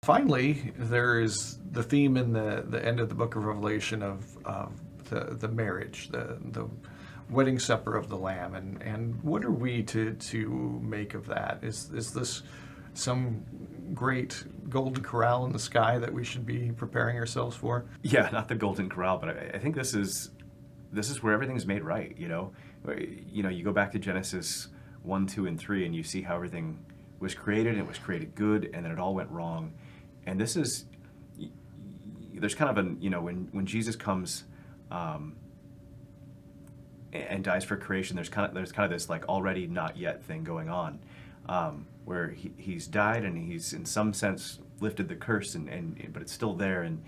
Finally, there is the theme in the end of the book of Revelation of the marriage, the wedding supper of the Lamb, and what are we to make of that? Is this some great golden corral in the sky that we should be preparing ourselves for? Yeah, not the Golden Corral, but I think this is where everything's made right. You go back to Genesis 1, 2, and 3, and you see how everything was created, and it was created good, and then it all went wrong. And this is there's kind of an when Jesus comes and dies for creation, there's kind of this like already not yet thing going on, where he's died and he's in some sense lifted the curse, and but it's still there, and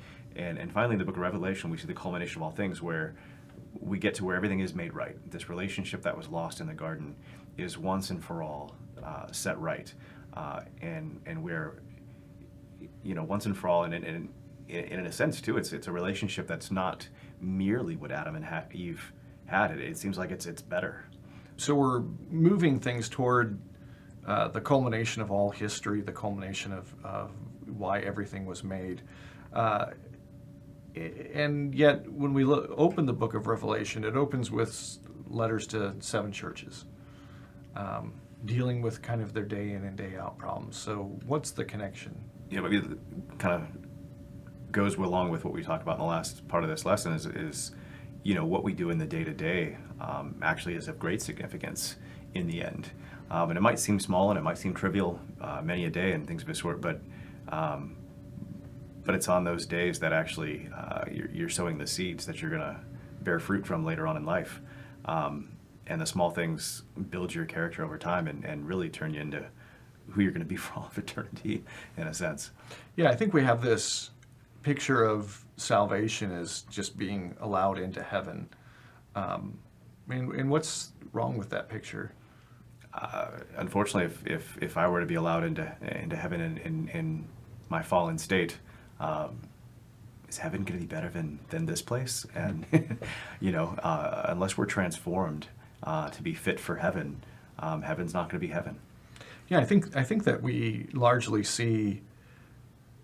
finally in the book of Revelation we see the culmination of all things, where we get to where everything is made right. This relationship that was lost in the garden is once and for all set right, and we're once and for all, and in a sense too, it's a relationship that's not merely what Adam and Eve had. It seems like it's better. So we're moving things toward the culmination of all history, the culmination of why everything was made. And yet, when we open the book of Revelation, it opens with letters to 7 churches, dealing with kind of their day in and day out problems. So what's the connection? Maybe it kind of goes along with what we talked about in the last part of this lesson is what we do in the day-to-day actually is of great significance in the end. And it might seem small and it might seem trivial many a day and things of this sort, but it's on those days that actually you're sowing the seeds that you're going to bear fruit from later on in life. And the small things build your character over time and really turn you into who you're going to be for all of eternity, in a sense. Yeah, I think we have this picture of salvation as just being allowed into heaven. And what's wrong with that picture? Unfortunately, if I were to be allowed into heaven in my fallen state, is heaven going to be better than this place? And unless we're transformed to be fit for heaven, heaven's not going to be heaven. Yeah, I think that we largely see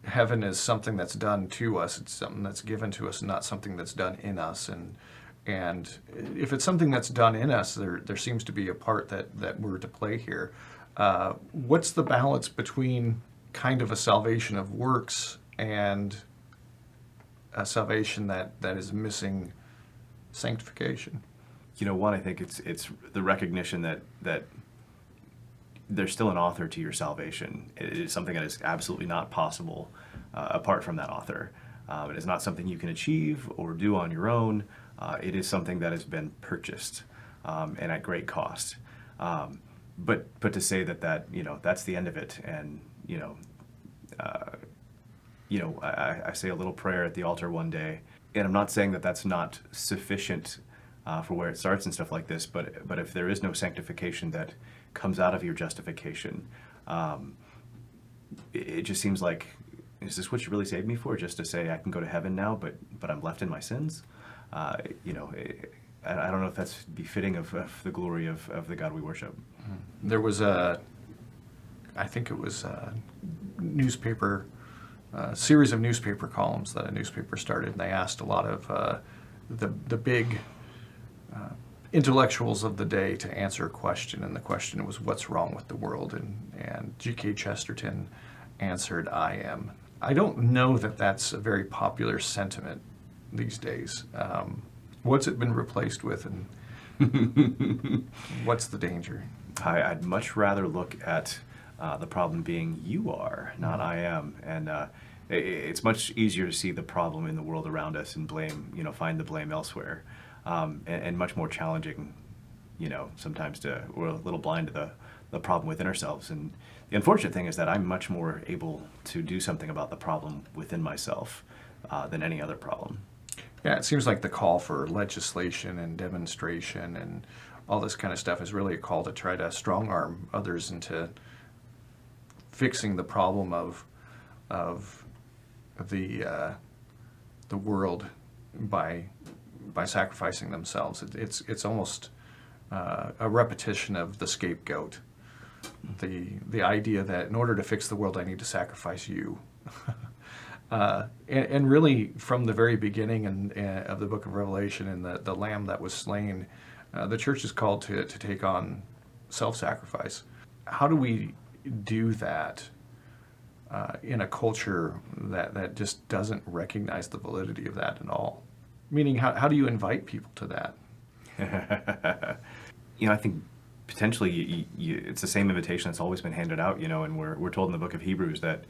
heaven as something that's done to us. It's something that's given to us, not something that's done in us. And if it's something that's done in us, there seems to be a part that we're to play here. What's the balance between kind of a salvation of works and a salvation that is missing sanctification? One, I think it's the recognition that there's still an author to your salvation. It is something that is absolutely not possible apart from that author. It is not something you can achieve or do on your own. It is something that has been purchased and at great cost. But to say that that's the end of it, and I say a little prayer at the altar one day, and I'm not saying that that's not sufficient for where it starts and stuff like this, but if there is no sanctification that comes out of your justification, it just seems like, is this what you really saved me for? Just to say I can go to heaven now, but I'm left in my sins? I don't know if that's befitting of the glory of the God we worship. There was I think it was a series of newspaper columns that a newspaper started, and they asked a lot of the big intellectuals of the day to answer a question, and the question was, what's wrong with the world? And G.K. Chesterton answered, I am. I don't know that that's a very popular sentiment these days. What's it been replaced with, and what's the danger? I'd much rather look at the problem being you are, not I am. And it's much easier to see the problem in the world around us and find the blame elsewhere. And much more challenging, sometimes we're a little blind to the problem within ourselves. And the unfortunate thing is that I'm much more able to do something about the problem within myself than any other problem. Yeah, it seems like the call for legislation and demonstration and all this kind of stuff is really a call to try to strong-arm others into fixing the problem of the world by sacrificing themselves. It's almost a repetition of the scapegoat. The idea that in order to fix the world, I need to sacrifice you. And really, from the very beginning of the book of Revelation and the lamb that was slain, the church is called to take on self-sacrifice. How do we do that in a culture that just doesn't recognize the validity of that at all? Meaning, how do you invite people to that? I think potentially it's the same invitation that's always been handed out, and we're told in the book of Hebrews that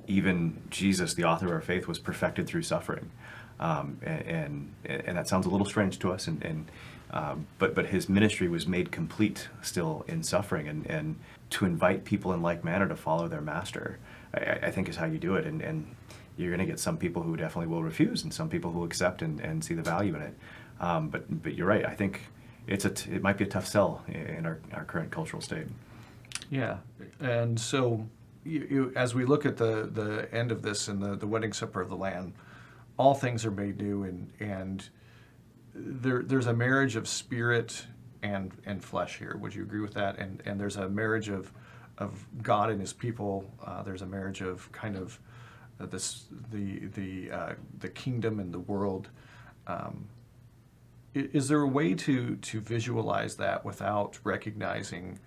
even Jesus, the author of our faith, was perfected through suffering. And that sounds a little strange to us, but his ministry was made complete still in suffering, and to invite people in like manner to follow their master, I think is how you do it. And you're going to get some people who definitely will refuse, and some people who accept and see the value in it. But you're right. I think it might be a tough sell in our current cultural state. Yeah, and so as we look at the end of this and the wedding supper of the Lamb, all things are made new, and there's a marriage of spirit and flesh here. Would you agree with that? And there's a marriage of God and His people. There's a marriage of kind of the kingdom and the world. Is there a way to visualize that without recognizing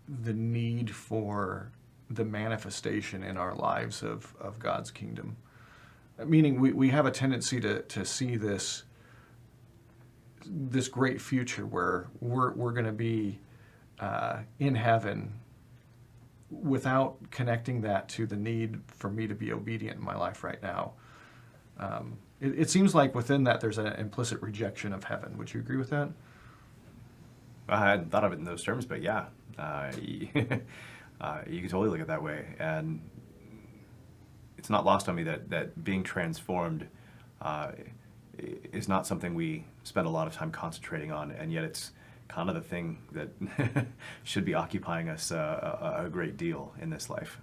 the need for the manifestation in our lives of God's kingdom? Meaning we have a tendency to see this great future where we're going to be in heaven without connecting that to the need for me to be obedient in my life right now. It seems like within that there's an implicit rejection of heaven. Would you agree with that? I hadn't thought of it in those terms, but yeah, you can totally look at it that way. And it's not lost on me that being transformed is not something we spend a lot of time concentrating on, and yet it's kind of the thing that should be occupying us a great deal in this life.